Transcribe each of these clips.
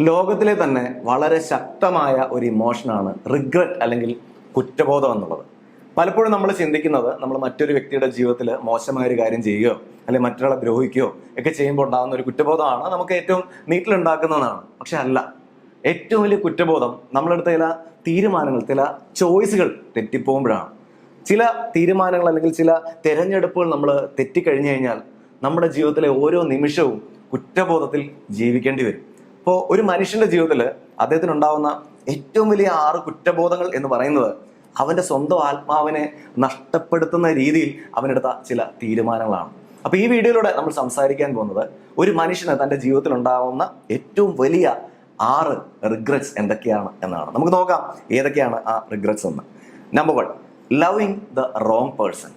ലോകത്തിലെ തന്നെ വളരെ ശക്തമായ ഒരു ഇമോഷനാണ് റിഗ്രറ്റ് അല്ലെങ്കിൽ കുറ്റബോധം എന്നുള്ളത്. പലപ്പോഴും നമ്മൾ ചിന്തിക്കുന്നത് നമ്മൾ മറ്റൊരു വ്യക്തിയുടെ ജീവിതത്തിൽ മോശമായ ഒരു കാര്യം ചെയ്യുകയോ അല്ലെങ്കിൽ മറ്റൊരാളെ ദ്രോഹിക്കുകയോ ഒക്കെ ചെയ്യുമ്പോൾ ഉണ്ടാകുന്ന ഒരു കുറ്റബോധമാണ് നമുക്ക് ഏറ്റവും നീറ്റിലുണ്ടാക്കുന്നതാണ്. പക്ഷെ അല്ല, ഏറ്റവും വലിയ കുറ്റബോധം നമ്മളെടുത്ത ചില തീരുമാനങ്ങൾ, ചില ചോയ്സുകൾ തെറ്റിപ്പോകുമ്പോഴാണ്. ചില തീരുമാനങ്ങൾ അല്ലെങ്കിൽ ചില തിരഞ്ഞെടുപ്പുകൾ നമ്മൾ തെറ്റിക്കഴിഞ്ഞു കഴിഞ്ഞാൽ നമ്മുടെ ജീവിതത്തിലെ ഓരോ നിമിഷവും കുറ്റബോധത്തിൽ ജീവിക്കേണ്ടി വരും. അപ്പോൾ ഒരു മനുഷ്യന്റെ ജീവിതത്തിൽ അദ്ദേഹത്തിന് ഉണ്ടാവുന്ന ഏറ്റവും വലിയ 6 കുറ്റബോധങ്ങൾ എന്ന് പറയുന്നത് അവന്റെ സ്വന്തം ആത്മാവിനെ നഷ്ടപ്പെടുത്തുന്ന രീതിയിൽ അവനെടുത്ത ചില തീരുമാനങ്ങളാണ്. അപ്പൊ ഈ വീഡിയോയിലൂടെ നമ്മൾ സംസാരിക്കാൻ പോകുന്നത് ഒരു മനുഷ്യന് തന്റെ ജീവിതത്തിൽ ഉണ്ടാവുന്ന ഏറ്റവും വലിയ 6 റിഗ്രറ്റ്സ് എന്തൊക്കെയാണ് എന്നാണ്. നമുക്ക് നോക്കാം ഏതൊക്കെയാണ് ആ റിഗ്രറ്റ്സ് എന്ന്. Number 1, loving the wrong person.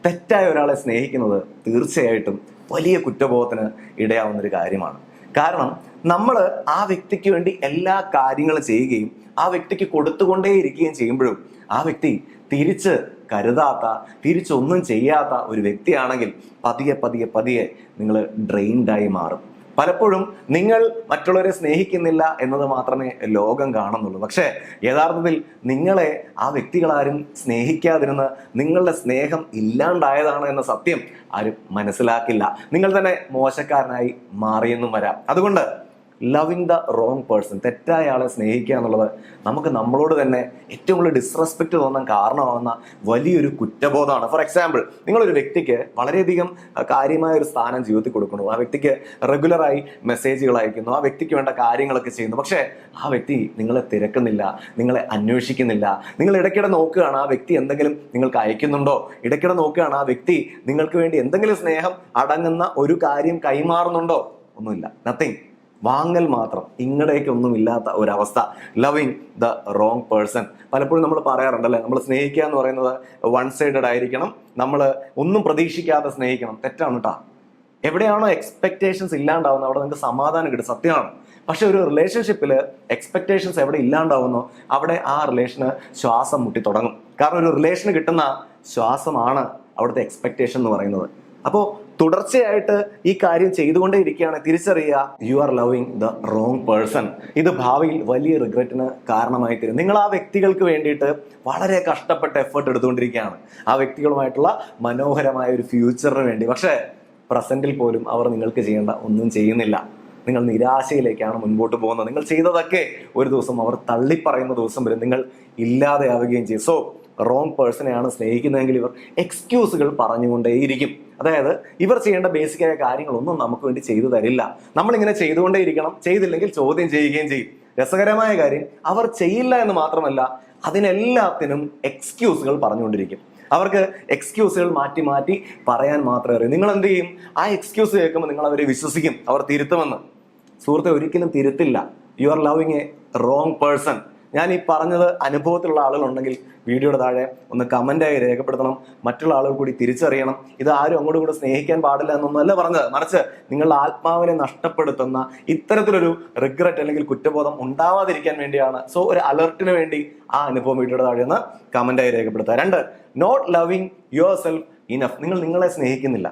തെറ്റായ ഒരാളെ സ്നേഹിക്കുന്നത് തീർച്ചയായിട്ടും വലിയ കുറ്റബോധത്തിന് ഇടയാവുന്ന ഒരു കാര്യമാണ്. കാരണം നമ്മൾ ആ വ്യക്തിക്ക് വേണ്ടി എല്ലാ കാര്യങ്ങളും ചെയ്യുകയും ആ വ്യക്തിക്ക് കൊടുത്തുകൊണ്ടേയിരിക്കുകയും ചെയ്യുമ്പോഴും ആ വ്യക്തി തിരിച്ച് കരുതാത്ത, തിരിച്ചൊന്നും ചെയ്യാത്ത ഒരു വ്യക്തിയാണെങ്കിൽ പതിയെ പതിയെ പതിയെ നിങ്ങൾ ഡ്രെയിൻഡായി മാറും. പലപ്പോഴും നിങ്ങൾ മറ്റുള്ളവരെ സ്നേഹിക്കുന്നില്ല എന്നത് മാത്രമേ ലോകം കാണുന്നുള്ളൂ. പക്ഷേ യഥാർത്ഥത്തിൽ നിങ്ങളെ ആ വ്യക്തികളാരും സ്നേഹിക്കാതിരുന്ന് നിങ്ങളുടെ സ്നേഹം ഇല്ലാണ്ടായതാണ് എന്ന സത്യം ആരും മനസ്സിലാക്കില്ല. നിങ്ങൾ തന്നെ മോശക്കാരനായി മാറിയെന്നും വരാം. അതുകൊണ്ട് ലവിങ് ദ റോങ് പേഴ്സൺ, തെറ്റായ ആളെ സ്നേഹിക്കുക എന്നുള്ളത് നമുക്ക് നമ്മളോട് തന്നെ ഏറ്റവും കൂടുതൽ ഡിസ്റെസ്പെക്ട് തോന്നാൻ കാരണമാകുന്ന വലിയൊരു കുറ്റബോധമാണ്. ഫോർ എക്സാമ്പിൾ, നിങ്ങളൊരു വ്യക്തിക്ക് വളരെയധികം കാര്യമായ ഒരു സ്ഥാനം ജീവിതത്തിൽ കൊടുക്കുന്നു, ആ വ്യക്തിക്ക് റെഗുലറായി മെസ്സേജുകൾ അയക്കുന്നു, ആ വ്യക്തിക്ക് വേണ്ട കാര്യങ്ങളൊക്കെ ചെയ്യുന്നു. പക്ഷേ ആ വ്യക്തി നിങ്ങളെ തിരക്കുന്നില്ല, നിങ്ങളെ അന്വേഷിക്കുന്നില്ല. നിങ്ങൾ ഇടയ്ക്കിടെ നോക്കുകയാണ് ആ വ്യക്തി എന്തെങ്കിലും നിങ്ങൾക്ക് അയക്കുന്നുണ്ടോ, ഇടയ്ക്കിടെ നോക്കുകയാണ് ആ വ്യക്തി നിങ്ങൾക്ക് വേണ്ടി എന്തെങ്കിലും സ്നേഹം അടങ്ങുന്ന ഒരു കാര്യം കൈമാറുന്നുണ്ടോ. ഒന്നുമില്ല, നത്തിങ്. വാങ്ങൽ മാത്രം, ഇങ്ങടേക്കൊന്നും ഇല്ലാത്ത ഒരവസ്ഥ. Loving the wrong person. പലപ്പോഴും നമ്മൾ പറയാറുണ്ടല്ലേ, നമ്മൾ സ്നേഹിക്കുക എന്ന് പറയുന്നത് വൺ സൈഡഡ് ആയിരിക്കണം, നമ്മൾ ഒന്നും പ്രതീക്ഷിക്കാതെ സ്നേഹിക്കണം. തെറ്റാണ് കേട്ടോ. എവിടെയാണോ എക്സ്പെക്ടേഷൻസ് ഇല്ലാണ്ടാവുന്നത് അവിടെ നിങ്ങൾക്ക് സമാധാനം കിട്ടും, സത്യമാണ്. പക്ഷെ ഒരു റിലേഷൻഷിപ്പിൽ എക്സ്പെക്ടേഷൻസ് എവിടെ ഇല്ലാണ്ടാവുന്നോ അവിടെ ആ റിലേഷന് ശ്വാസം മുട്ടി തുടങ്ങും. കാരണം ഒരു റിലേഷന് കിട്ടുന്ന ശ്വാസമാണ് അവിടുത്തെ എക്സ്പെക്ടേഷൻ എന്ന് പറയുന്നത്. അപ്പോൾ തുടർച്ചയായിട്ട് ഈ കാര്യം ചെയ്തുകൊണ്ടേ ഇരിക്കുകയാണ്, തിരിച്ചറിയുക U are loving the wrong person. ഇത് ഭാവിയിൽ വലിയ റിഗ്രറ്റിന് കാരണമായി തരും. നിങ്ങൾ ആ വ്യക്തികൾക്ക് വേണ്ടിയിട്ട് വളരെ കഷ്ടപ്പെട്ട് എഫേർട്ട് എടുത്തുകൊണ്ടിരിക്കുകയാണ്, ആ വ്യക്തികളുമായിട്ടുള്ള മനോഹരമായ ഒരു ഫ്യൂച്ചറിന് വേണ്ടി. പക്ഷേ പ്രസന്റിൽ പോലും അവർ നിങ്ങൾക്ക് ചെയ്യേണ്ട ഒന്നും ചെയ്യുന്നില്ല. നിങ്ങൾ നിരാശയിലേക്കാണ് മുൻപോട്ട് പോകുന്നത്. നിങ്ങൾ ചെയ്തതൊക്കെ ഒരു ദിവസം അവർ തള്ളിപ്പറയുന്ന ദിവസം വരും, നിങ്ങൾ ഇല്ലാതെയാവുകയും ചെയ്യും. സോ റോങ് പേഴ്സണെയാണ് സ്നേഹിക്കുന്നതെങ്കിൽ ഇവർ എക്സ്ക്യൂസുകൾ പറഞ്ഞുകൊണ്ടേയിരിക്കും. അതായത് ഇവർ ചെയ്യേണ്ട ബേസിക്കായ കാര്യങ്ങളൊന്നും നമുക്ക് വേണ്ടി ചെയ്തു തരില്ല. നമ്മളിങ്ങനെ ചെയ്തുകൊണ്ടേയിരിക്കണം, ചെയ്തില്ലെങ്കിൽ ചോദ്യം ചെയ്യുകയും ചെയ്യും. രസകരമായ കാര്യം, അവർ ചെയ്യില്ല എന്ന് മാത്രമല്ല അതിനെല്ലാത്തിനും എക്സ്ക്യൂസുകൾ പറഞ്ഞുകൊണ്ടിരിക്കും. അവർക്ക് എക്സ്ക്യൂസുകൾ മാറ്റി മാറ്റി പറയാൻ മാത്രമേ അറിയൂ. നിങ്ങൾ എന്ത് ചെയ്യും? ആ എക്സ്ക്യൂസ് കേൾക്കുമ്പോൾ നിങ്ങൾ അവരെ വിശ്വസിക്കും, അവർ തിരുത്തുമെന്ന്. സുഹൃത്തെ, ഒരിക്കലും തിരുത്തില്ല. You are loving a wrong person. ഞാൻ ഈ പറഞ്ഞത് അനുഭവത്തിലുള്ള ആളുകളുണ്ടെങ്കിൽ വീഡിയോയുടെ താഴെ ഒന്ന് കമന്റായി രേഖപ്പെടുത്തണം. മറ്റുള്ള ആളുകൾ കൂടി തിരിച്ചറിയണം. ഇത് ആരും അങ്ങോട്ടും കൂടെ സ്നേഹിക്കാൻ പാടില്ല എന്നൊന്നല്ല പറഞ്ഞത്, മറിച്ച് നിങ്ങളുടെ ആത്മാവിനെ നഷ്ടപ്പെടുത്തുന്ന ഇത്തരത്തിലൊരു റിഗ്രറ്റ് അല്ലെങ്കിൽ കുറ്റബോധം ഉണ്ടാവാതിരിക്കാൻ വേണ്ടിയാണ്. സോ ഒരു അലർട്ടിന് വേണ്ടി ആ അനുഭവം വീഡിയോയുടെ താഴെ ഒന്ന് കമന്റായി രേഖപ്പെടുത്തുക. 2, not loving yourself enough. നിങ്ങൾ നിങ്ങളെ സ്നേഹിക്കുന്നില്ല.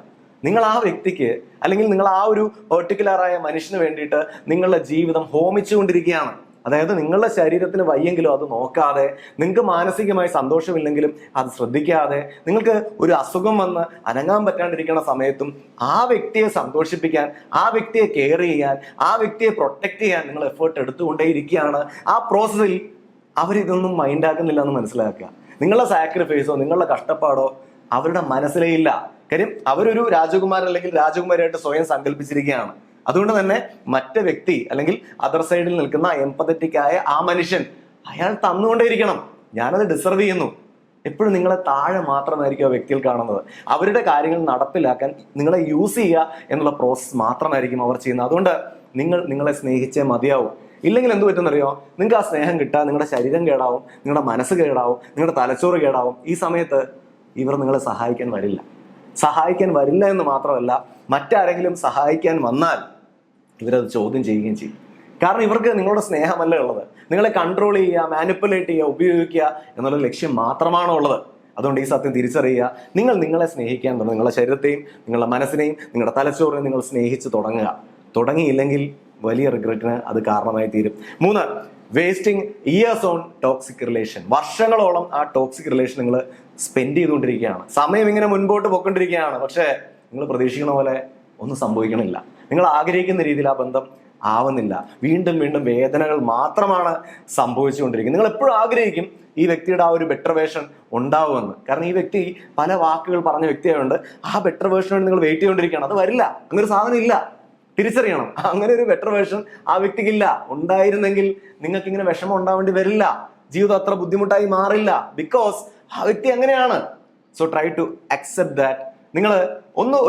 നിങ്ങൾ ആ വ്യക്തിക്ക് അല്ലെങ്കിൽ നിങ്ങൾ ആ ഒരു പെർട്ടിക്കുലറായ മനുഷ്യന് വേണ്ടിയിട്ട് നിങ്ങളുടെ ജീവിതം ഹോമിച്ചുകൊണ്ടിരിക്കുകയാണ്. അതായത് നിങ്ങളുടെ ശരീരത്തിന് വയ്യെങ്കിലും അത് നോക്കാതെ, നിങ്ങൾക്ക് മാനസികമായി സന്തോഷമില്ലെങ്കിലും അത് ശ്രദ്ധിക്കാതെ, നിങ്ങൾക്ക് ഒരു അസുഖം വന്ന് അനങ്ങാൻ പറ്റാണ്ടിരിക്കുന്ന സമയത്തും ആ വ്യക്തിയെ സന്തോഷിപ്പിക്കാൻ, ആ വ്യക്തിയെ കെയർ ചെയ്യാൻ, ആ വ്യക്തിയെ പ്രൊട്ടക്ട് ചെയ്യാൻ നിങ്ങൾ എഫേർട്ട് എടുത്തുകൊണ്ടേയിരിക്കുകയാണ്. ആ പ്രോസസ്സിൽ അവരിതൊന്നും മൈൻഡാക്കുന്നില്ല എന്ന് മനസ്സിലാക്കുക. നിങ്ങളുടെ സാക്രിഫൈസോ നിങ്ങളുടെ കഷ്ടപ്പാടോ അവരുടെ മനസ്സിലേ ഇല്ല. കാര്യം അവരൊരു രാജകുമാരൻ അല്ലെങ്കിൽ രാജകുമാരിയായിട്ട് സ്വയം സങ്കല്പിച്ചിരിക്കുകയാണ്. അതുകൊണ്ട് തന്നെ മറ്റേ വ്യക്തി അല്ലെങ്കിൽ അതർ സൈഡിൽ നിൽക്കുന്ന എംപതറ്റിക് ആയ ആ മനുഷ്യൻ അയാൾ തന്നുകൊണ്ടേയിരിക്കണം, ഞാനത് ഡിസർവ് ചെയ്യുന്നു. എപ്പോഴും നിങ്ങളെ താഴെ മാത്രമായിരിക്കും ആ വ്യക്തികൾ കാണുന്നത്. അവരുടെ കാര്യങ്ങൾ നടപ്പിലാക്കാൻ നിങ്ങളെ യൂസ് ചെയ്യുക എന്നുള്ള പ്രോസസ്സ് മാത്രമായിരിക്കും അവർ ചെയ്യുന്നത്. അതുകൊണ്ട് നിങ്ങളെ സ്നേഹിച്ചേ മതിയാവും. ഇല്ലെങ്കിൽ എന്ത് പറ്റുന്നറിയോ? നിങ്ങൾക്ക് ആ സ്നേഹം കിട്ടാൻ നിങ്ങളുടെ ശരീരം കേടാവും, നിങ്ങളുടെ മനസ്സ് കേടാവും, നിങ്ങളുടെ തലച്ചോറ് കേടാവും. ഈ സമയത്ത് ഇവർ നിങ്ങളെ സഹായിക്കാൻ വരില്ല. സഹായിക്കാൻ വരില്ല എന്ന് മാത്രമല്ല, മറ്റാരെങ്കിലും സഹായിക്കാൻ വന്നാൽ ഇവരത് ചോദ്യം ചെയ്യുകയും ചെയ്യും. കാരണം ഇവർക്ക് നിങ്ങളുടെ സ്നേഹമല്ല ഉള്ളത്. നിങ്ങളെ കൺട്രോൾ ചെയ്യുക, മാനിപ്പുലേറ്റ് ചെയ്യുക, ഉപയോഗിക്കുക എന്നുള്ള ലക്ഷ്യം മാത്രമാണോ ഉള്ളത്. അതുകൊണ്ട് ഈ സത്യം തിരിച്ചറിയുക. നിങ്ങൾ നിങ്ങളെ സ്നേഹിക്കാൻ തുടങ്ങുക. നിങ്ങളുടെ ശരീരത്തെയും നിങ്ങളുടെ മനസ്സിനെയും നിങ്ങളുടെ തലച്ചോറിനെയും നിങ്ങൾ സ്നേഹിച്ച് തുടങ്ങുക. തുടങ്ങിയില്ലെങ്കിൽ വലിയ റിഗ്രറ്റിന് അത് കാരണമായി തീരും. 3, wasting years on toxic relation. വർഷങ്ങളോളം ആ ടോക്സിക് റിലേഷൻ നിങ്ങൾ സ്പെൻഡ് ചെയ്തുകൊണ്ടിരിക്കുകയാണ്. സമയം ഇങ്ങനെ മുൻപോട്ട് പോയിക്കൊണ്ടിരിക്കുകയാണ്, പക്ഷേ നിങ്ങൾ പ്രതീക്ഷിക്കുന്ന പോലെ ഒന്നും സംഭവിക്കണില്ല. നിങ്ങൾ ആഗ്രഹിക്കുന്ന രീതിയിൽ ആ ബന്ധം ആവുന്നില്ല. വീണ്ടും വീണ്ടും വേദനകൾ മാത്രമാണ് സംഭവിച്ചുകൊണ്ടിരിക്കുന്നത്. നിങ്ങൾ എപ്പോഴും ആഗ്രഹിക്കും ഈ വ്യക്തിയുടെ ആ ഒരു ബെറ്റർ വേർഷൻ ഉണ്ടാവുമെന്ന്. കാരണം ഈ വ്യക്തി പല വാക്കുകൾ പറഞ്ഞ വ്യക്തിയായതുകൊണ്ട് ആ ബെറ്റർ വേർഷന് വേണ്ടി നിങ്ങൾ വെയിറ്റ് ചെയ്തുകൊണ്ടിരിക്കുകയാണ്. അത് വരില്ല, അങ്ങനൊരു സാധനം ഇല്ല, തിരിച്ചറിയണം. അങ്ങനെ ഒരു ബെറ്റർ വേർഷൻ ആ വ്യക്തിക്കില്ല. ഉണ്ടായിരുന്നെങ്കിൽ നിങ്ങൾക്ക് ഇങ്ങനെ വിഷമം ഉണ്ടാവേണ്ടി വരില്ല, ജീവിതം അത്ര ബുദ്ധിമുട്ടായി മാറില്ല. ബിക്കോസ് ആ വ്യക്തി അങ്ങനെയാണ്. So try to accept that. നിങ്ങൾ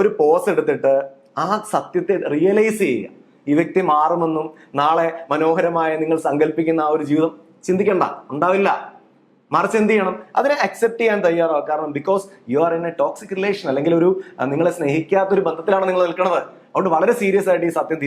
ഒരു പോസ് എടുത്തിട്ട് ആ സത്യത്തെ റിയലൈസ് ചെയ്യുക. ഈ വ്യക്തി മാറുമെന്നും നാളെ മനോഹരമായ നിങ്ങൾ സങ്കല്പിക്കുന്ന ആ ഒരു ജീവിതം ചിന്തിക്കണ്ട, ഉണ്ടാവില്ല. മറിച്ച് എന്ത് ചെയ്യണം, അതിനെ അക്സെപ്റ്റ് ചെയ്യാൻ തയ്യാറാവുക. കാരണം because you are in A toxic relation, അല്ലെങ്കിൽ നിങ്ങളെ സ്നേഹിക്കാത്തൊരു ബന്ധത്തിലാണ് നിങ്ങൾ നിൽക്കുന്നത്. അതുകൊണ്ട് വളരെ സീരിയസ് ആയിട്ട് ഈ സത്യം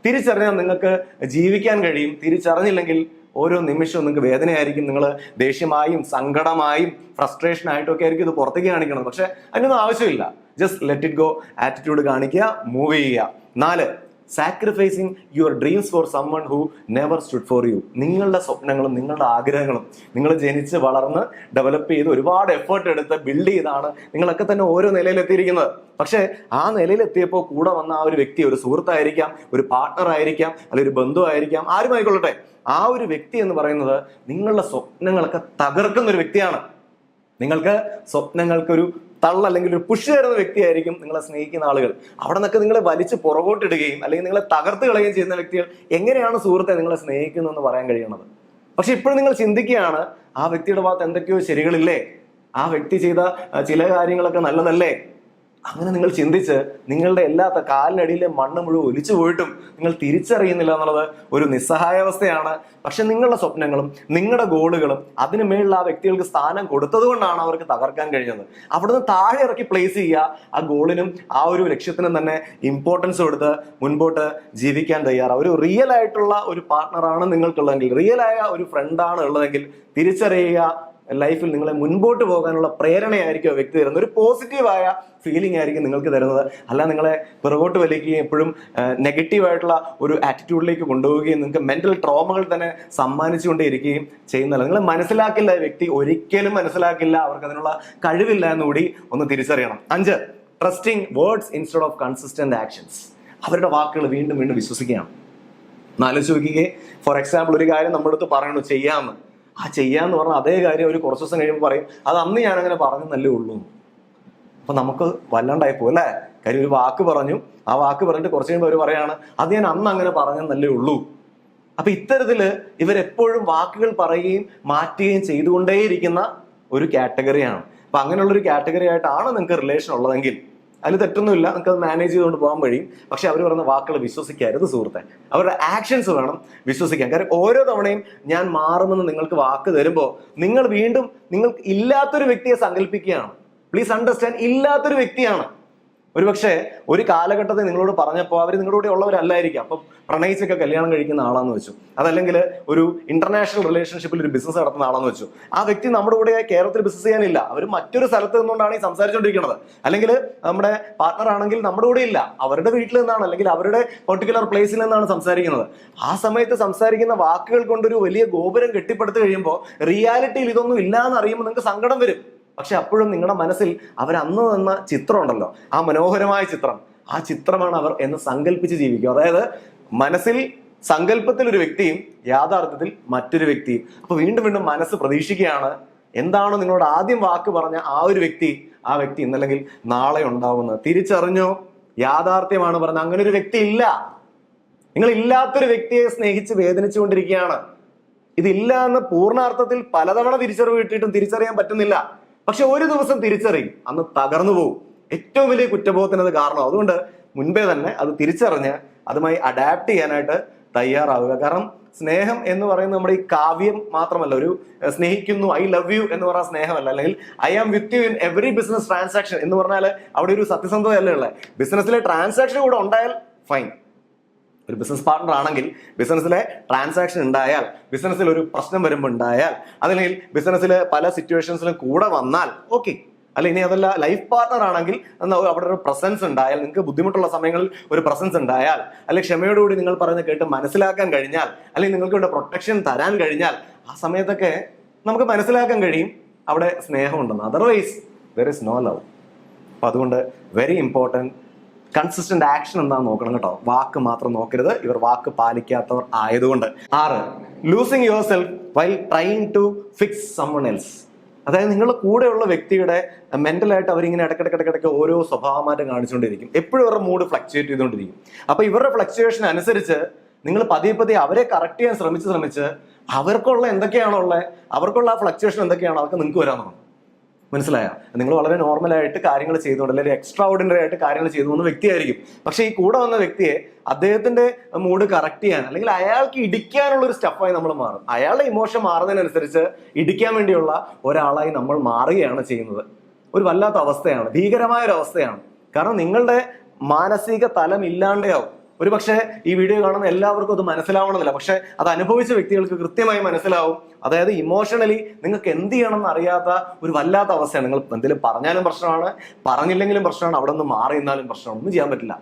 തിരിച്ചറിഞ്ഞാൽ നിങ്ങൾക്ക് ജീവിക്കാൻ കഴിയും. തിരിച്ചറിഞ്ഞില്ലെങ്കിൽ ഓരോ നിമിഷവും നിങ്ങൾക്ക് വേദനയായിരിക്കും. നിങ്ങൾ ദേഷ്യമായും സങ്കടമായും ഫ്രസ്ട്രേഷൻ ആയിട്ടും ഒക്കെ ആയിരിക്കും ഇത് പുറത്തേക്ക് കാണിക്കണം. പക്ഷെ അതിനൊന്നും ആവശ്യമില്ല. Just let it go attitude കാണിക്കുക, മൂവ് ചെയ്യുക. 4, sacrificing your dreams for someone who never stood for you. നിങ്ങളുടെ സ്വപ്നങ്ങളും നിങ്ങളുടെ ആഗ്രഹങ്ങളും നിങ്ങൾ ജനിച്ച് വളർന്ന് ഡെവലപ്പ് ചെയ്ത് ഒരുപാട് എഫേർട്ട് എടുത്ത് ബിൽഡ് ചെയ്താണ് നിങ്ങളൊക്കെ തന്നെ ഓരോ നിലയിലെത്തിയിരിക്കുന്നത്. പക്ഷേ ആ നിലയിലെത്തിയപ്പോൾ കൂടെ വന്ന ആ ഒരു വ്യക്തി ഒരു സുഹൃത്തായിരിക്കാം, ഒരു പാർട്ട്ണർ ആയിരിക്കാം, അല്ലെങ്കിൽ ഒരു ബന്ധുവായിരിക്കാം, ആരുമായിക്കൊള്ളട്ടെ, ആ ഒരു വ്യക്തി എന്ന് പറയുന്നത് നിങ്ങളുടെ സ്വപ്നങ്ങളൊക്കെ തകർക്കുന്ന ഒരു വ്യക്തിയാണ്. നിങ്ങൾക്ക് സ്വപ്നങ്ങൾക്കൊരു അല്ലെങ്കിൽ ഒരു പുഷ് തരുന്ന വ്യക്തിയായിരിക്കും നിങ്ങളെ സ്നേഹിക്കുന്ന ആളുകൾ. അവിടെ നിന്നൊക്കെ നിങ്ങളെ വലിച്ച് പുറകോട്ടിടുകയും അല്ലെങ്കിൽ നിങ്ങളെ തകർത്ത് കളയുകയും ചെയ്യുന്ന വ്യക്തികൾ എങ്ങനെയാണ് സുഹൃത്തെ നിങ്ങളെ സ്നേഹിക്കുന്നതെന്ന് പറയാൻ കഴിയണത്? പക്ഷെ ഇപ്പോഴും നിങ്ങൾ ചിന്തിക്കുകയാണ്, ആ വ്യക്തിയുടെ ഭാഗത്ത് എന്തൊക്കെയോ ശരികളില്ലേ, ആ വ്യക്തി ചെയ്ത ചില കാര്യങ്ങളൊക്കെ നല്ലതല്ലേ. അങ്ങനെ നിങ്ങൾ ചിന്തിച്ച് നിങ്ങളുടെ എല്ലാ കാലിനടിയിലെ മണ്ണ് മുഴുവൻ ഒലിച്ചു പോയിട്ടും നിങ്ങൾ തിരിച്ചറിയുന്നില്ല എന്നുള്ളത് ഒരു നിസ്സഹായാവസ്ഥയാണ്. പക്ഷെ നിങ്ങളുടെ സ്വപ്നങ്ങളും നിങ്ങളുടെ ഗോളുകളും അതിന് മേലുള്ള ആ വ്യക്തികൾക്ക് സ്ഥാനം കൊടുത്തത് കൊണ്ടാണ് അവർക്ക് തകർക്കാൻ കഴിഞ്ഞത്. അവിടുന്ന് താഴെ ഇറക്കി പ്ലേസ് ചെയ്യുക. ആ ഗോളിനും ആ ഒരു ലക്ഷ്യത്തിനും തന്നെ ഇമ്പോർട്ടൻസ് കൊടുത്ത് മുൻപോട്ട് ജീവിക്കാൻ തയ്യാറാണ്. ഒരു റിയൽ ആയിട്ടുള്ള ഒരു പാർട്ട്ണറാണ് നിങ്ങൾക്കുള്ളതെങ്കിൽ, റിയലായ ഒരു ഫ്രണ്ടാണ് ഉള്ളതെങ്കിൽ തിരിച്ചറിയുക. ലൈഫിൽ നിങ്ങളെ മുൻപോട്ട് പോകാനുള്ള പ്രേരണയായിരിക്കും ആ വ്യക്തി തരുന്നത്. ഒരു പോസിറ്റീവായ ഫീലിംഗ് ആയിരിക്കും നിങ്ങൾക്ക് തരുന്നത്. അല്ല നിങ്ങളെ പിറകോട്ട് വലിക്കുകയും എപ്പോഴും നെഗറ്റീവായിട്ടുള്ള ഒരു ആറ്റിറ്റ്യൂഡിലേക്ക് കൊണ്ടുപോവുകയും നിങ്ങൾക്ക് മെന്റൽ ട്രോമകൾ തന്നെ സമ്മാനിച്ചുകൊണ്ടേ ഇരിക്കുകയും ചെയ്യുന്നതല്ല. നിങ്ങൾ മനസ്സിലാക്കില്ല, വ്യക്തി ഒരിക്കലും മനസ്സിലാക്കില്ല, അവർക്ക് അതിനുള്ള കഴിവില്ല എന്നുകൂടി ഒന്ന് തിരിച്ചറിയണം. 5, trusting words instead of consistent actions. അവരുടെ വാക്കുകൾ വീണ്ടും വീണ്ടും വിശ്വസിക്കുകയാണ്. ആലോചിച്ച് നോക്കിക്കേ, ഫോർ എക്സാമ്പിൾ ഒരു കാര്യം നമ്മുടെ അടുത്ത് പറയണു ചെയ്യാമെന്ന്, ആ ചെയ്യാന്ന് പറഞ്ഞാൽ അതേ കാര്യം ഒരു കുറച്ച് ദിവസം കഴിയുമ്പോൾ പറയും അത് അന്ന് ഞാൻ അങ്ങനെ പറഞ്ഞെന്നല്ലേ ഉള്ളൂ. അപ്പൊ നമുക്ക് വല്ലാണ്ടായി പോകും അല്ലേ? കാര്യം ഒരു വാക്ക് പറഞ്ഞു, ആ വാക്ക് പറഞ്ഞിട്ട് കുറച്ച് കഴിയുമ്പോൾ അവർ പറയാണ് അത് ഞാൻ അന്ന് അങ്ങനെ പറഞ്ഞെന്നല്ലേ ഉള്ളൂ. അപ്പൊ ഇത്തരത്തില് ഇവരെപ്പോഴും വാക്കുകൾ പറയുകയും മാറ്റുകയും ചെയ്തുകൊണ്ടേയിരിക്കുന്ന ഒരു കാറ്റഗറിയാണ്. അപ്പൊ അങ്ങനെയുള്ള ഒരു കാറ്റഗറി ആയിട്ടാണ് നിങ്ങൾക്ക് റിലേഷൻ ഉള്ളതെങ്കിൽ അതിൽ തെറ്റൊന്നുമില്ല, നിങ്ങൾക്ക് അത് മാനേജ് ചെയ്തുകൊണ്ട് പോകാൻ കഴിയും. പക്ഷെ അവർ പറയുന്ന വാക്കുകൾ വിശ്വസിക്കരുത് സുഹൃത്തെ. അവരുടെ ആക്ഷൻസ് വേണം വിശ്വസിക്കാൻ. കാരണം ഓരോ തവണയും ഞാൻ മാറുമെന്ന് നിങ്ങൾക്ക് വാക്ക് തരുമ്പോൾ നിങ്ങൾ വീണ്ടും നിങ്ങൾക്ക് ഇല്ലാത്തൊരു വ്യക്തിയെ സങ്കല്പിക്കുകയാണ്. പ്ലീസ് അണ്ടർസ്റ്റാൻഡ്, ഇല്ലാത്തൊരു വ്യക്തിയാണ്. ഒരുപക്ഷെ ഒരു കാലഘട്ടത്തിൽ നിങ്ങളോട് പറഞ്ഞപ്പോൾ അവർ നിങ്ങളുടെ കൂടെ ഉള്ളവരല്ലായിരിക്കും. അപ്പം പ്രണയിച്ചൊക്കെ കല്യാണം കഴിക്കുന്ന ആളാന്ന് വെച്ചു, അതല്ലെങ്കിൽ ഒരു ഇന്റർനാഷണൽ റിലേഷൻഷിപ്പിൽ ഒരു ബിസിനസ് നടത്തുന്ന ആളാന്ന് വെച്ചു. ആ വ്യക്തി നമ്മുടെ കൂടെ കേരളത്തിൽ ബിസിനസ് ചെയ്യാനില്ല, അവർ മറ്റൊരു സ്ഥലത്ത് നിന്നുകൊണ്ടാണ് ഈ സംസാരിച്ചുകൊണ്ടിരിക്കുന്നത്. അല്ലെങ്കിൽ നമ്മുടെ പാർട്ണർ ആണെങ്കിൽ നമ്മുടെ കൂടെ ഇല്ല, അവരുടെ വീട്ടിൽ നിന്നാണ് അല്ലെങ്കിൽ അവരുടെ പെർട്ടിക്കുലർ പ്ലേസിൽ നിന്നാണ് സംസാരിക്കുന്നത്. ആ സമയത്ത് സംസാരിക്കുന്ന വാക്കുകൾ കൊണ്ടൊരു വലിയ ഗോപുരം കെട്ടിപ്പടുത്ത് കഴിയുമ്പോൾ റിയാലിറ്റിയിൽ ഇതൊന്നും ഇല്ല എന്ന് അറിയുമ്പോൾ നിങ്ങൾക്ക് സങ്കടം വരും. പക്ഷെ അപ്പോഴും നിങ്ങളുടെ മനസ്സിൽ അവർ അന്ന് തന്ന ചിത്രം ഉണ്ടല്ലോ, ആ മനോഹരമായ ചിത്രം, ആ ചിത്രമാണ് അവർ എന്ന് സങ്കല്പിച്ച് ജീവിക്കും. അതായത് മനസ്സിൽ സങ്കല്പത്തിൽ ഒരു വ്യക്തിയും യാഥാർത്ഥ്യത്തിൽ മറ്റൊരു വ്യക്തിയും. അപ്പൊ വീണ്ടും വീണ്ടും മനസ്സ് പ്രതീക്ഷിക്കുകയാണ് എന്താണോ നിങ്ങളോട് ആദ്യം വാക്ക് പറഞ്ഞ ആ ഒരു വ്യക്തി, ആ വ്യക്തി ഇന്നല്ലെങ്കിൽ നാളെ ഉണ്ടാവുന്നത്. തിരിച്ചറിഞ്ഞോ? യാഥാർത്ഥ്യമാണ് പറഞ്ഞത്, അങ്ങനെ ഒരു വ്യക്തി ഇല്ല. നിങ്ങൾ ഇല്ലാത്തൊരു വ്യക്തിയെ സ്നേഹിച്ച് വേദനിച്ചുകൊണ്ടിരിക്കുകയാണ്. ഇതില്ല എന്ന് പൂർണ്ണാർത്ഥത്തിൽ പലതവണ തിരിച്ചറിവ് കിട്ടിയിട്ടും തിരിച്ചറിയാൻ പറ്റുന്നില്ല. പക്ഷെ ഒരു ദിവസം തിരിച്ചറിയും, അന്ന് തകർന്നു പോകും. ഏറ്റവും വലിയ കുറ്റബോധത്തിന് അത് കാരണം. അതുകൊണ്ട് മുൻപേ തന്നെ അത് തിരിച്ചറിഞ്ഞ് അതുമായി അഡാപ്റ്റ് ചെയ്യാനായിട്ട് തയ്യാറാവുക. കാരണം സ്നേഹം എന്ന് പറയുന്നത് നമ്മുടെ ഈ കാവ്യം മാത്രമല്ല. ഒരു സ്നേഹിക്കുന്നു, ഐ ലവ് യു എന്ന് പറഞ്ഞ സ്നേഹമല്ല, അല്ലെങ്കിൽ I am with you in every business transaction എന്ന് പറഞ്ഞാൽ അവിടെ ഒരു സത്യസന്ധതയല്ലേ ഉള്ളത്. ബിസിനസ്സിലെ ട്രാൻസാക്ഷൻ കൂടെ ഉണ്ടായാൽ ഫൈൻ. ഒരു ബിസിനസ് പാർട്ണർ ആണെങ്കിൽ ബിസിനസ്സിലെ ട്രാൻസാക്ഷൻ ഉണ്ടായാൽ, ബിസിനസ്സിൽ ഒരു പ്രശ്നം വരുമ്പോൾ ഉണ്ടായാൽ, അതല്ലെങ്കിൽ ബിസിനസ്സിൽ പല സിറ്റുവേഷൻസിലും കൂടെ വന്നാൽ ഓക്കെ, അല്ല ഇനി അതല്ല ലൈഫ് പാർട്ണർ ആണെങ്കിൽ അവിടെ ഒരു പ്രസൻസ് ഉണ്ടായാൽ, നിങ്ങൾക്ക് ബുദ്ധിമുട്ടുള്ള സമയങ്ങളിൽ ഒരു പ്രസൻസ് ഉണ്ടായാൽ, അല്ലെങ്കിൽ ക്ഷമയോടുകൂടി നിങ്ങൾ പറയുന്നത് കേട്ട് മനസ്സിലാക്കാൻ കഴിഞ്ഞാൽ, അല്ലെങ്കിൽ നിങ്ങൾക്ക് ഇവിടെ പ്രൊട്ടക്ഷൻ തരാൻ കഴിഞ്ഞാൽ, ആ സമയത്തൊക്കെ നമുക്ക് മനസ്സിലാക്കാൻ കഴിയും അവിടെ സ്നേഹമുണ്ടെന്ന്. Otherwise there is no love. അപ്പൊ അതുകൊണ്ട് വെരി ഇമ്പോർട്ടൻറ്റ് കൺസിസ്റ്റന്റ് ആക്ഷൻ എന്താണെന്ന് നോക്കണം കേട്ടോ. വാക്ക് മാത്രം നോക്കരുത്. ഇവർ വാക്ക് പാലിക്കാത്തവർ ആയതുകൊണ്ട്. 6, losing yourself while trying to fix someone else. അതായത് നിങ്ങളുടെ കൂടെയുള്ള വ്യക്തിയുടെ മെന്റലായിട്ട് അവരിങ്ങനെ ഇടയ്ക്കിടയ്ക്ക് ഓരോ സ്വഭാവമാറ്റം കാണിച്ചുകൊണ്ടിരിക്കും. എപ്പോഴും ഇവരുടെ മൂഡ് ഫ്ലക്ച്വേറ്റ് ചെയ്തുകൊണ്ടിരിക്കും. അപ്പൊ ഇവരുടെ ഫ്ലക്ച്വേഷൻ അനുസരിച്ച് നിങ്ങൾ പതിയെ അവരെ കറക്റ്റ് ചെയ്യാൻ ശ്രമിച്ച് അവർക്കുള്ള എന്തൊക്കെയാണുള്ളത്, അവർക്കുള്ള ആ ഫ്ലക്ച്വേഷൻ എന്തൊക്കെയാണോ അതൊക്കെ നിങ്ങൾക്ക് വരാൻ തുടങ്ങും. മനസ്സിലായോ? നിങ്ങൾ വളരെ നോർമലായിട്ട് കാര്യങ്ങൾ ചെയ്തുകൊണ്ട്, അല്ലെങ്കിൽ എക്സ്ട്രാ ഓർഡിനറി ആയിട്ട് കാര്യങ്ങൾ ചെയ്തു പോകുന്ന വ്യക്തിയായിരിക്കും. പക്ഷെ ഈ കൂടെ വന്ന വ്യക്തിയെ അദ്ദേഹത്തിന്റെ മൂഡ് കറക്റ്റ് ചെയ്യാൻ, അല്ലെങ്കിൽ അയാൾക്ക് ഇടിക്കാനുള്ള ഒരു സ്റ്റഫായി നമ്മൾ മാറും. അയാളുടെ ഇമോഷൻ മാറുന്നതിനനുസരിച്ച് ഇടിക്കാൻ വേണ്ടിയുള്ള ഒരാളായി നമ്മൾ മാറുകയാണ് ചെയ്യുന്നത്. ഒരു വല്ലാത്ത അവസ്ഥയാണ്, ഭീകരമായ ഒരു അവസ്ഥയാണ്. കാരണം നിങ്ങളുടെ മാനസിക തലം ഇല്ലാണ്ടാവും. ഒരു പക്ഷേ ഈ വീഡിയോ കാണുന്ന എല്ലാവർക്കും അത് മനസ്സിലാവണമെന്നില്ല, പക്ഷെ അത് അനുഭവിച്ച വ്യക്തികൾക്ക് കൃത്യമായി മനസ്സിലാവും. അതായത് ഇമോഷണലി നിങ്ങൾക്ക് എന്ത് ചെയ്യണമെന്ന് അറിയാത്ത ഒരു വല്ലാത്ത അവസ്ഥയാണ്. നിങ്ങൾ എന്തെങ്കിലും പറഞ്ഞാലും പ്രശ്നമാണ്, പറഞ്ഞില്ലെങ്കിലും പ്രശ്നമാണ്, അവിടെ നിന്ന് മാറി നിന്നാലും പ്രശ്നമാണ്. ഒന്നും ചെയ്യാൻ പറ്റില്ല.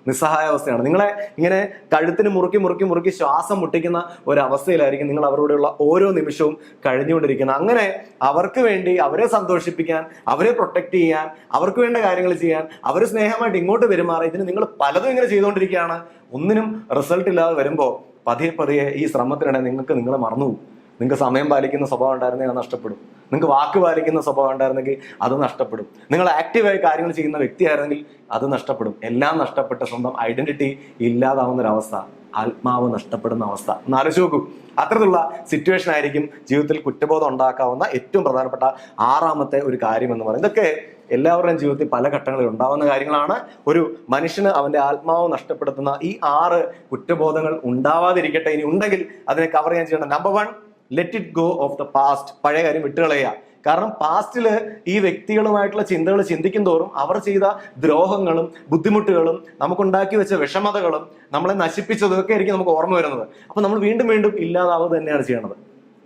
നിസ്സഹായ അവസ്ഥയാണ്. നിങ്ങളെ ഇങ്ങനെ കഴുത്തിന് മുറുക്കി ശ്വാസം മുട്ടിക്കുന്ന ഒരവസ്ഥയിലായിരിക്കും നിങ്ങൾ അവരോടുള്ള ഓരോ നിമിഷവും കഴിഞ്ഞുകൊണ്ടിരിക്കുന്നത്. അങ്ങനെ അവർക്ക് വേണ്ടി, അവരെ സന്തോഷിപ്പിക്കാൻ, അവരെ പ്രൊട്ടക്ട് ചെയ്യാൻ, അവർക്ക് വേണ്ട കാര്യങ്ങൾ ചെയ്യാൻ, അവർ സ്നേഹമായിട്ട് ഇങ്ങോട്ട് പെരുമാറി, ഇതിന് നിങ്ങൾ പലതും ഇങ്ങനെ ചെയ്തുകൊണ്ടിരിക്കുകയാണ്. ഒന്നിനും റിസൾട്ട് ഇല്ലാതെ വരുമ്പോൾ പതിയെ ഈ ശ്രമത്തിനിടെ നിങ്ങൾക്ക് നിങ്ങളെ മറന്നുപോകും. നിങ്ങൾക്ക് സമയം പാലിക്കുന്ന സ്വഭാവം ഉണ്ടായിരുന്നെങ്കിൽ അത് നഷ്ടപ്പെടും. നിങ്ങൾക്ക് വാക്ക് പാലിക്കുന്ന സ്വഭാവം ഉണ്ടായിരുന്നെങ്കിൽ അത് നഷ്ടപ്പെടും. നിങ്ങൾ ആക്റ്റീവായി കാര്യങ്ങൾ ചെയ്യുന്ന വ്യക്തിയായിരുന്നെങ്കിൽ അത് നഷ്ടപ്പെടും. എല്ലാം നഷ്ടപ്പെട്ട സ്വന്തം ഐഡന്റിറ്റി ഇല്ലാതാവുന്ന ഒരവസ്ഥ, ആത്മാവ് നഷ്ടപ്പെടുന്ന അവസ്ഥ. എന്നാലോചിച്ച് നോക്കൂ. അത്തരത്തിലുള്ള സിറ്റുവേഷൻ ആയിരിക്കും ജീവിതത്തിൽ കുറ്റബോധം ഉണ്ടാക്കാവുന്ന ഏറ്റവും പ്രധാനപ്പെട്ട 6ാമത്തെ ഒരു കാര്യം എന്ന് പറയുന്നത്. ഇതൊക്കെ എല്ലാവരുടെയും ജീവിതത്തിൽ പല ഘട്ടങ്ങളിൽ ഉണ്ടാവുന്ന കാര്യങ്ങളാണ്. ഒരു മനുഷ്യന് അവന്റെ ആത്മാവ് നഷ്ടപ്പെടുത്തുന്ന ഈ 6 കുറ്റബോധങ്ങൾ ഉണ്ടാവാതിരിക്കട്ടെ. ഇനി ഉണ്ടെങ്കിൽ അതിനെ കവർ ചെയ്യാൻ ചെയ്യേണ്ട number 1, let it go of the past. പഴയ കാര്യം വിട്ടുകളയുക. കാരണം പാസ്റ്റില് ഈ വ്യക്തികളുമായിട്ടുള്ള ചിന്തകൾ ചിന്തിക്കും തോറും അവർ ചെയ്ത ദ്രോഹങ്ങളും ബുദ്ധിമുട്ടുകളും നമുക്കുണ്ടാക്കി വെച്ച വിഷമതകളും നമ്മളെ നശിപ്പിച്ചതൊക്കെ ആയിരിക്കും നമുക്ക് ഓർമ്മ വരുന്നത്. അപ്പൊ നമ്മൾ വീണ്ടും ഇല്ലാതാവുക തന്നെയാണ് ചെയ്യണത്.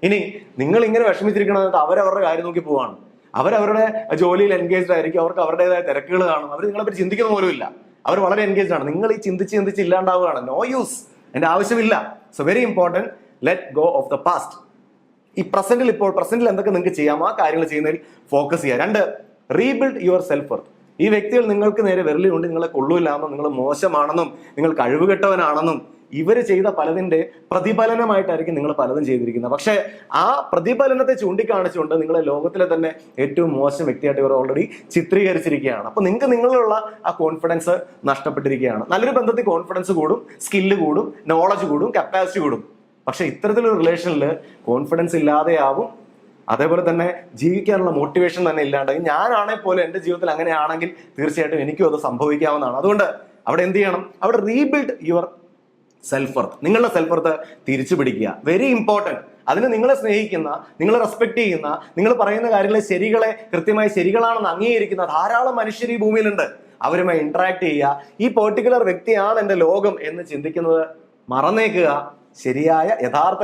ഇനി നിങ്ങൾ ഇങ്ങനെ വിഷമിച്ചിരിക്കണത് അവരവരുടെ കാര്യം നോക്കി പോവാണ്. അവരവരുടെ ജോലിയിൽ എൻഗേജ്ഡ് ആയിരിക്കും. അവർക്ക് അവരുടേതായ തിരക്കുകൾ കാണും. അവർ നിങ്ങളെ പറ്റി ചിന്തിക്കുന്ന പോലും ഇല്ല. അവർ വളരെ എൻഗേജ്ഡ് ആണ്. നിങ്ങൾ ഈ ചിന്തിച്ച് ഇല്ലാണ്ടാവുകയാണ്. No use. എന്റെ ആവശ്യമില്ല. So very important, let go of the past. ഈ പ്രസന്റിൽ എന്തൊക്കെ നിങ്ങൾക്ക് ചെയ്യാമോ ആ കാര്യങ്ങൾ ചെയ്യുന്നതിൽ ഫോക്കസ് ചെയ്യുക. 2, റീബിൽഡ് യുവർ സെൽഫ് വർത്ത്. ഈ വ്യക്തികൾ നിങ്ങൾക്ക് നേരെ വിരലുകൊണ്ട് നിങ്ങളെ കൊള്ളൂല്ലാന്നും, നിങ്ങൾ മോശമാണെന്നും, നിങ്ങൾ കഴിവുകെട്ടവനാണെന്നും, ഇവർ ചെയ്ത പലതിന്റെ പ്രതിഫലനമായിട്ടായിരിക്കും നിങ്ങൾ പലതും ചെയ്തിരിക്കുന്നത്. പക്ഷെ ആ പ്രതിഫലനത്തെ ചൂണ്ടിക്കാണിച്ചുകൊണ്ട് നിങ്ങളെ ലോകത്തിലെ തന്നെ ഏറ്റവും മോശം വ്യക്തിയായിട്ട് ഇവർ ഓൾറെഡി ചിത്രീകരിച്ചിരിക്കുകയാണ്. അപ്പൊ നിങ്ങൾക്ക് നിങ്ങളിലുള്ള ആ കോൺഫിഡൻസ് നഷ്ടപ്പെട്ടിരിക്കുകയാണ്. നല്ലൊരു ബന്ധത്തിൽ കോൺഫിഡൻസ് കൂടും, സ്കില്ല് കൂടും, നോളജ് കൂടും, കപ്പാസിറ്റി കൂടും. പക്ഷെ ഇത്തരത്തിലൊരു റിലേഷനിൽ കോൺഫിഡൻസ് ഇല്ലാതെയാവും. അതേപോലെ തന്നെ ജീവിക്കാനുള്ള മോട്ടിവേഷൻ തന്നെ ഇല്ലാണ്ടാകും. ഞാനാണെ പോലെ എൻ്റെ ജീവിതത്തിൽ അങ്ങനെയാണെങ്കിൽ തീർച്ചയായിട്ടും എനിക്കും അത് സംഭവിക്കാവുന്നതാണ്. അതുകൊണ്ട് അവിടെ എന്ത് ചെയ്യണം? അവിടെ റീബിൽഡ് യുവർ സെൽഫ് വർത്ത്. നിങ്ങളുടെ സെൽഫ് വർത്ത് തിരിച്ചു പിടിക്കുക. Very important. അതിന് നിങ്ങളെ സ്നേഹിക്കുന്ന, നിങ്ങളെ റെസ്പെക്ട് ചെയ്യുന്ന, നിങ്ങൾ പറയുന്ന കാര്യങ്ങളെ കൃത്യമായി ശരികളാണെന്ന് അംഗീകരിക്കുന്ന ധാരാളം മനുഷ്യർ ഈ ഭൂമിയിലുണ്ട്. അവരുമായി ഇന്ററാക്ട് ചെയ്യുക. ഈ പെർട്ടിക്കുലർ വ്യക്തിയാണ് എൻ്റെ ലോകം എന്ന് ചിന്തിക്കുന്നത് മറന്നേക്കുക. ശരിയായ യഥാർത്ഥ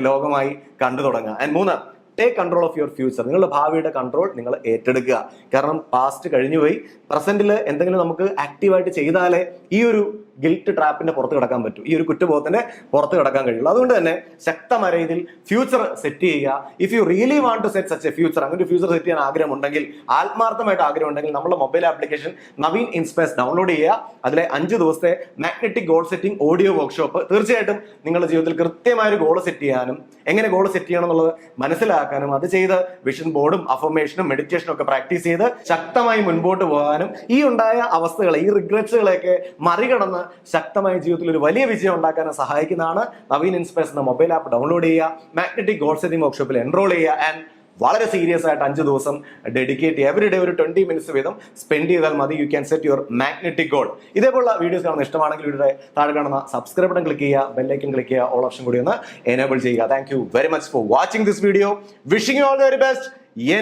ലോകമായി കണ്ടു തുടങ്ങുക. And 3, take control of your future. നിങ്ങളുടെ ഭാവിയുടെ കൺട്രോൾ നിങ്ങൾ ഏറ്റെടുക്കുക. കാരണം പാസ്റ്റ് കഴിഞ്ഞുപോയി. പ്രസന്റിൽ എന്തെങ്കിലും നമുക്ക് ആക്റ്റീവായിട്ട് ചെയ്താലേ ഈ ഒരു ഗിൽറ്റ് ട്രാപ്പിന്റെ പുറത്ത് കിടക്കാൻ പറ്റും, ഈ ഒരു കുറ്റബോധത്തിന്റെ പുറത്ത് കിടക്കാൻ കഴിയുള്ളൂ. അതുകൊണ്ട് തന്നെ ശക്തമായ രീതിയിൽ ഫ്യൂച്ചർ സെറ്റ് ചെയ്യുക. If you really want to set such a future, അങ്ങനെ ഒരു ഫ്യൂച്ചർ സെറ്റ് ചെയ്യാൻ ആഗ്രഹമുണ്ടെങ്കിൽ, ആത്മാർത്ഥമായിട്ട് ആഗ്രഹമുണ്ടെങ്കിൽ, നമ്മുടെ mobile application Naveen inspires download ചെയ്യുക. അതിലെ 5 ദിവസത്തെ magnetic goal setting audio workshop തീർച്ചയായിട്ടും നിങ്ങളുടെ ജീവിതത്തിൽ കൃത്യമായ ഒരു ഗോൾ സെറ്റ് ചെയ്യാനും, എങ്ങനെ ഗോൾ സെറ്റ് ചെയ്യണം എന്നുള്ളത് മനസ്സിലാക്കാനും, അത് ചെയ്ത് വിഷൻ ബോർഡും അഫർമേഷനും മെഡിറ്റേഷനും ഒക്കെ പ്രാക്ടീസ് ചെയ്ത് ശക്തമായി മുൻപോട്ട് പോകാനും, ഈ ഉണ്ടായ അവസ്ഥകളെ, ഈ റിഗ്രറ്റ്സുകളെയൊക്കെ മറികടന്ന് ശക്തമായ ജീവിതത്തിൽ ഒരു വലിയ വിജയം ഉണ്ടാക്കാനും സഹായിക്കുന്നതാണ് നവീൻ ഇൻസ്പയർസ് എന്ന മൊബൈൽ ആപ്പ് ഡൗൺലോഡ് ചെയ്യുക, മാഗ്നറ്റിക് ഗോൾ സെറ്റിംഗ് വർക്ക്ഷോപ്പിൽ എൻറോൾ ചെയ്യുക. ആൻഡ് വളരെ സീരിയസ് ആയിട്ട് 5 ദിവസം ഡെഡിക്കേറ്റ് എവറി ഡേ ഒരു 20 മിനിറ്റ്സ് വീതം സ്പെൻഡ് ചെയ്താൽ മതി. You can set your magnetic goal. ഇതേപോലുള്ള വീഡിയോസ് കാണുന്ന ഇഷ്ടമാണെങ്കിൽ വീഡിയോയുടെ താഴെ കാണുന്ന സബ്സ്ക്രൈബ് ബട്ടൺ ക്ലിക്ക് ചെയ്യുക, ബെല്ലൈക്കൻ ക്ലിക്ക് ചെയ്യുക, ഓൾ ഓപ്ഷൻ കൂടി ഒന്ന് എനേബിൾ ചെയ്യുക. Thank you very much for watching this video. Wishing you all the very best.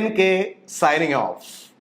NK signing off.